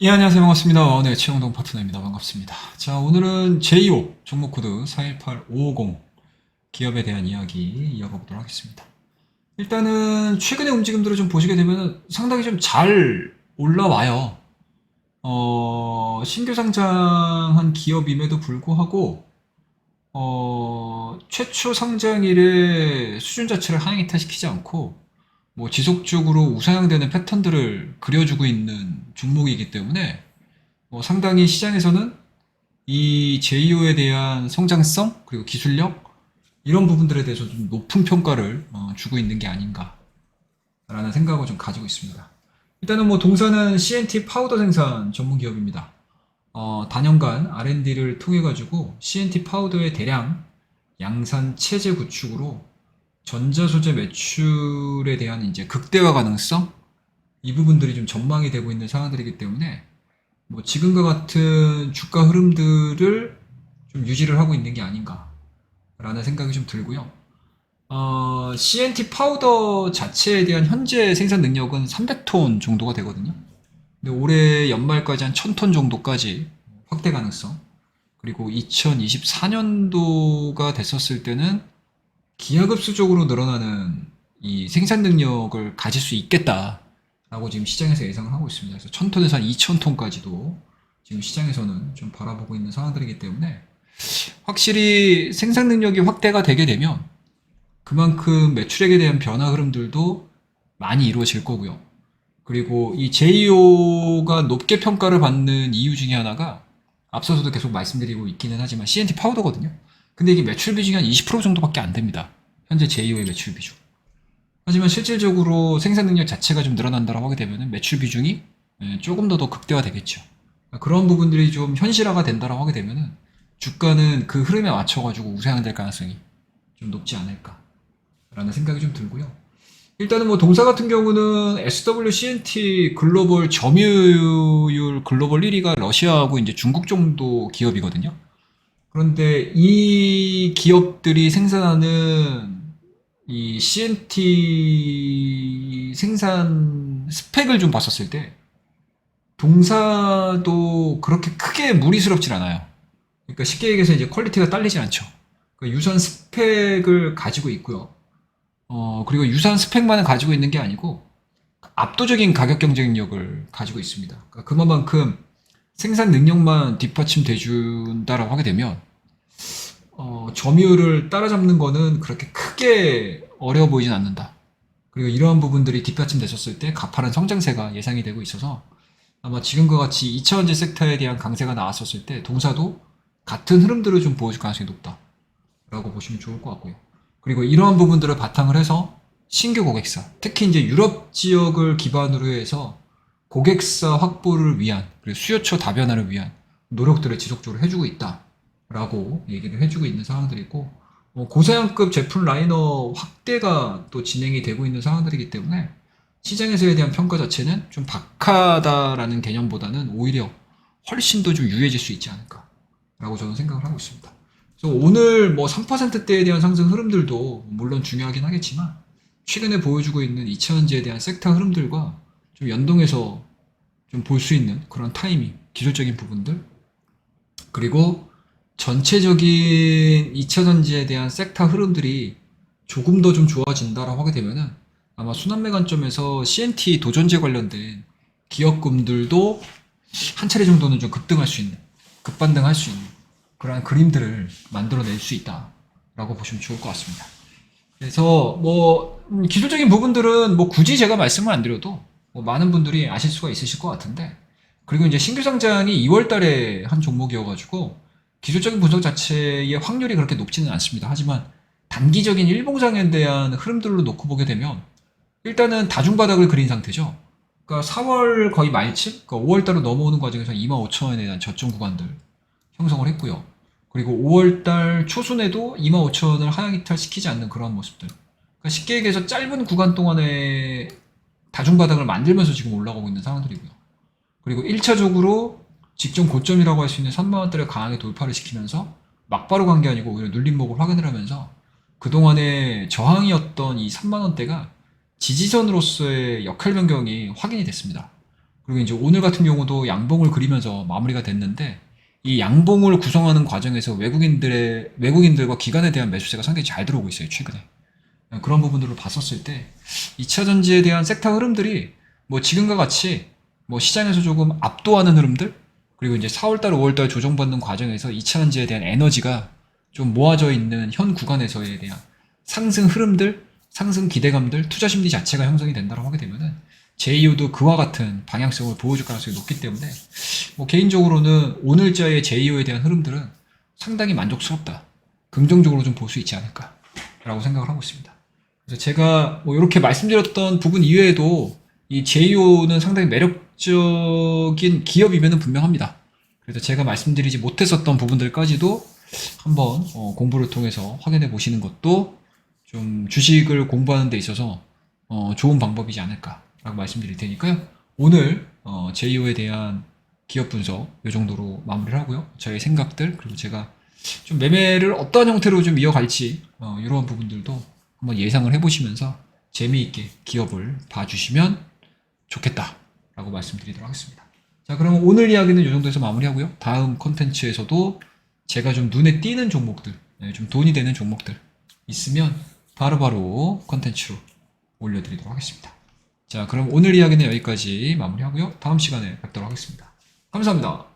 예, 안녕하세요. 반갑습니다. 네, 최영동 파트너입니다. 반갑습니다. 자, 오늘은 제이오 종목 코드 418550 기업에 대한 이야기 이어가 보도록 하겠습니다. 일단은 최근의 움직임들을 좀 보시게 되면 상당히 좀 잘 올라와요. 신규 상장한 기업임에도 불구하고 최초 상장일의 수준 자체를 하향 이탈시키지 않고 뭐 지속적으로 우상향되는 패턴들을 그려주고 있는 종목이기 때문에 상당히 시장에서는 이 제이오에 대한 성장성 그리고 기술력 이런 부분들에 대해서 좀 높은 평가를 주고 있는 게 아닌가라는 생각을 좀 가지고 있습니다. 일단은 뭐 동사는 CNT 파우더 생산 전문 기업입니다. 단연간 R&D를 통해 가지고 CNT 파우더의 대량 양산 체제 구축으로 전자소재 매출에 대한 이제 극대화 가능성 이 부분들이 좀 전망이 되고 있는 상황들이기 때문에 뭐 지금과 같은 주가 흐름들을 좀 유지를 하고 있는 게 아닌가라는 생각이 좀 들고요. CNT 파우더 자체에 대한 현재 생산 능력은 300톤 정도가 되거든요. 근데 올해 연말까지 한 1000톤 정도까지 확대 가능성. 그리고 2024년도가 됐었을 때는 기하급수적으로 늘어나는 이 생산 능력을 가질 수 있겠다라고 지금 시장에서 예상을 하고 있습니다. 그래서 1000톤에서 한 2000톤까지도 지금 시장에서는 좀 바라보고 있는 상황들이기 때문에 확실히 생산 능력이 확대가 되게 되면 그만큼 매출액에 대한 변화 흐름들도 많이 이루어질 거고요. 그리고 이 JEO가 높게 평가를 받는 이유 중에 하나가 앞서서도 계속 말씀드리고 있기는 하지만 CNT 파우더거든요. 근데 이게 매출 비중이 한 20% 정도밖에 안 됩니다. 현재 JEO의 매출 비중. 하지만 실질적으로 생산 능력 자체가 좀 늘어난다고 하게 되면 매출 비중이 조금 더 극대화되겠죠. 그런 부분들이 좀 현실화가 된다고 하게 되면 주가는 그 흐름에 맞춰가지고 우상향될 가능성이 좀 높지 않을까라는 생각이 좀 들고요. 일단은 뭐 동사 같은 경우는 SWCNT 글로벌 점유율 글로벌 1위가 러시아하고 이제 중국 정도 기업이거든요. 그런데 이 기업들이 생산하는 이 CNT 생산 스펙을 좀 봤었을 때 동사도 그렇게 크게 무리스럽진 않아요. 그러니까 쉽게 얘기해서 이제 퀄리티가 딸리진 않죠. 그러니까 유사한 스펙을 가지고 있고요. 그리고 유사한 스펙만을 가지고 있는 게 아니고 압도적인 가격 경쟁력을 가지고 있습니다. 그러니까 그만큼 생산 능력만 뒷받침돼 준다라고 하게 되면 점유율을 따라잡는 거는 그렇게 크게 어려워 보이진 않는다. 그리고 이러한 부분들이 뒷받침됐었을 때 가파른 성장세가 예상이 되고 있어서 아마 지금과 같이 2차원지 섹터에 대한 강세가 나왔었을 때 동사도 같은 흐름들을 좀 보여줄 가능성이 높다라고 보시면 좋을 것 같고요. 그리고 이러한 부분들을 바탕을 해서 신규 고객사, 특히 이제 유럽 지역을 기반으로 해서 고객사 확보를 위한 그리고 수요처 다변화를 위한 노력들을 지속적으로 해주고 있다라고 얘기를 해주고 있는 상황들이고 고사양급 제품 라인업 확대가 또 진행이 되고 있는 상황들이기 때문에 시장에서에 대한 평가 자체는 좀 박하다라는 개념보다는 오히려 훨씬 더 좀 유해질 수 있지 않을까라고 저는 생각을 하고 있습니다. 그래서 오늘 뭐 3%대에 대한 상승 흐름들도 물론 중요하긴 하겠지만 최근에 보여주고 있는 2차전지에 대한 섹터 흐름들과 좀 연동해서 좀 볼 수 있는 그런 타이밍, 기술적인 부분들 그리고 전체적인 2차전지에 대한 섹터 흐름들이 조금 더 좀 좋아진다라고 하게 되면은 아마 순환매 관점에서 CNT 도전제 관련된 기업금들도 한 차례 정도는 좀 급등할 수 있는, 급반등할 수 있는 그러한 그림들을 만들어낼 수 있다라고 보시면 좋을 것 같습니다. 그래서 뭐 기술적인 부분들은 뭐 굳이 제가 말씀을 안 드려도 뭐 많은 분들이 아실 수가 있으실 것 같은데 그리고 이제 신규 상장이 2월 달에 한 종목이어가지고 기술적인 분석 자체의 확률이 그렇게 높지는 않습니다. 하지만 단기적인 일봉장에 대한 흐름들로 놓고 보게 되면 일단은 다중바닥을 그린 상태죠. 그러니까 4월 거의 말쯤, 그러니까 5월 달로 넘어오는 과정에서 25,000원에 대한 저점 구간들 형성을 했고요. 그리고 5월달 초순에도 25,000원을 하향 이탈시키지 않는 그런 모습들. 그러니까 쉽게 얘기해서 짧은 구간 동안에 다중바닥을 만들면서 지금 올라가고 있는 상황들이고요. 그리고 1차적으로 직전 고점이라고 할 수 있는 3만원대를 강하게 돌파를 시키면서 막바로 간 게 아니고 오히려 눌림목을 확인을 하면서 그동안의 저항이었던 이 3만원대가 지지선으로서의 역할 변경이 확인이 됐습니다. 그리고 이제 오늘 같은 경우도 양봉을 그리면서 마무리가 됐는데 이 양봉을 구성하는 과정에서 외국인들과 기관에 대한 매수세가 상당히 잘 들어오고 있어요, 최근에. 그런 부분들을 봤었을 때 2차 전지에 대한 섹터 흐름들이 뭐 지금과 같이 뭐 시장에서 조금 압도하는 흐름들, 그리고 이제 4월달, 5월달 조정받는 과정에서 2차 전지에 대한 에너지가 좀 모아져 있는 현 구간에서에 대한 상승 흐름들, 상승 기대감들, 투자 심리 자체가 형성이 된다고 하게 되면은 제이오도 그와 같은 방향성을 보여줄 가능성이 높기 때문에 뭐 개인적으로는 오늘자의 제이오에 대한 흐름들은 상당히 만족스럽다, 긍정적으로 좀 볼 수 있지 않을까라고 생각을 하고 있습니다. 그래서 제가 뭐 이렇게 말씀드렸던 부분 이외에도 이 제이오는 상당히 매력적인 기업이면은 분명합니다. 그래서 제가 말씀드리지 못했었던 부분들까지도 한번 공부를 통해서 확인해 보시는 것도 좀 주식을 공부하는 데 있어서 좋은 방법이지 않을까라고 말씀드릴 테니까요. 오늘 제이오에 대한 기업 분석 이 정도로 마무리를 하고요. 저의 생각들, 그리고 제가 좀 매매를 어떤 형태로 좀 이어갈지 이런 부분들도 한번 예상을 해보시면서 재미있게 기업을 봐주시면 좋겠다라고 말씀드리도록 하겠습니다. 자, 그러면 오늘 이야기는 이 정도에서 마무리하고요. 다음 컨텐츠에서도 제가 좀 눈에 띄는 종목들, 좀 돈이 되는 종목들 있으면 바로바로 컨텐츠로 올려드리도록 하겠습니다. 자, 그럼 오늘 이야기는 여기까지 마무리하고요. 다음 시간에 뵙도록 하겠습니다. 감사합니다.